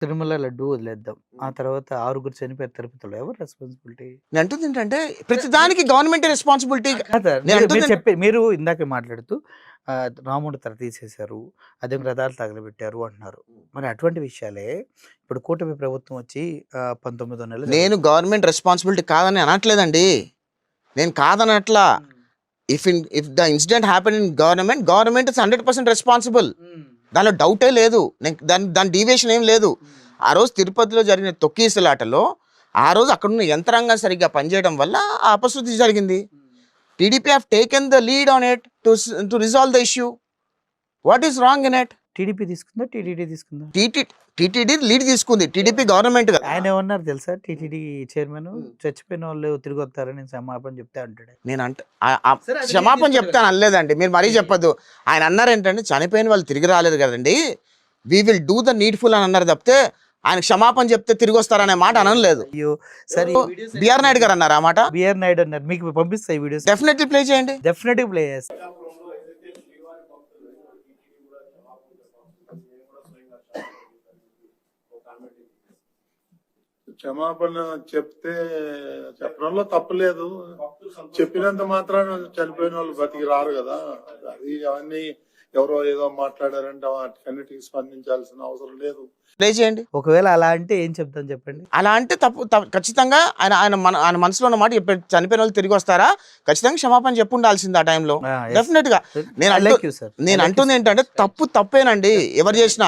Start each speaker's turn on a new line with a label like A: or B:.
A: తిరుమల లడ్డు వదిలేద్దాం. ఆ తర్వాత 6గురు చనిపోయారు తిరుపతిలో. ఎవరు రెస్పాన్సిబిలిటీ?
B: నేను అంటుంది ఏంటంటే ప్రతి దానికి గవర్నమెంట్ రెస్పాన్సిబిలిటీ.
A: కాదా?
B: నేను
A: మీరు
B: అంటుంది
A: చెప్పి మీరు ఇందాకే మాట్లాడుతూ రాముడు తల తీసేశారు. అదే రథాలు తగలబెట్టారు అంటున్నారు. మరి అటువంటి విషయాలే ఇప్పుడు కూటమి ప్రభుత్వం వచ్చి 19వ నెల
B: నేను గవర్నమెంట్ రెస్పాన్సిబిలిటీ కాదని అనట్లేదండి. నేను కాదనట్లా. If the incident happen in government is 100% responsible. దానిలో డౌటే లేదు. దాని డీవియేషన్ ఏం లేదు. ఆ రోజు తిరుపతిలో జరిగిన తొక్కీసులాటలో ఆ రోజు అక్కడున్న యంత్రాంగం సరిగ్గా పనిచేయడం వల్ల ఆ అపశృతి జరిగింది. TDP have taken the lead on it to resolve the issue. What is wrong in it?
A: TDP తీసుకుందా? టీటీడీ తీసుకుందా?
B: టీటీడీ లీడ్ తీసుకుంది. టీడీపీ గవర్నమెంట్ కదా.
A: ఆయన ఏమన్నారు తెలుసా? టీటీడీ చైర్మన్ చచ్చిపోయిన వాళ్ళు తిరిగి వస్తారని క్షమాపణ చెప్తే అంటాడు.
B: నేను క్షమాపణ చెప్తాను అనలేదండి. మీరు మరీ చెప్పొద్దు. ఆయన అన్నారు ఏంటంటే చనిపోయిన వాళ్ళు తిరిగి రాలేదు కదండి, we will do the needful అని అన్నారు తప్పితే ఆయన క్షమాపణ చెప్తే తిరిగి వస్తారనే మాట అనలేదు.
A: అయ్యో సరే,
B: బిఆర్ నాయుడు గారు అన్నారు ఆ మాట.
A: బిఆర్ నాయుడు అన్నారు. మీకు పంపిస్తాయి వీడియోస్.
B: డెఫినెట్లీ ప్లే చేయండి.
A: డెఫినెట్గా ప్లే చేస్తాను.
C: క్షమాపణ చెప్తే చెప్పడంలో తప్పులేదు. చెప్పినంత మాత్రాన చనిపోయిన వాళ్ళు బతికి రారు కదా. అది అవన్నీ ఎవరో ఏదో మాట్లాడారంటే వాటికన్నిటికీ స్పందించాల్సిన అవసరం లేదు.
B: ప్లే చేయండి.
A: ఒకవేళ అలా అంటే ఏం చెప్తాను చెప్పండి.
B: అలా అంటే తప్పు ఖచ్చితంగా ఆయన మనసులో ఉన్న మాట చెప్పాడు. చనిపోయిన వాళ్ళు తిరిగి వస్తారా, ఖచ్చితంగా క్షమాపణ చెప్పు ఉండాల్సింది ఆ టైంలో. డెఫినెట్ గా నేను అంటుంది ఏంటంటే తప్పేనండి ఎవరు చేసినా.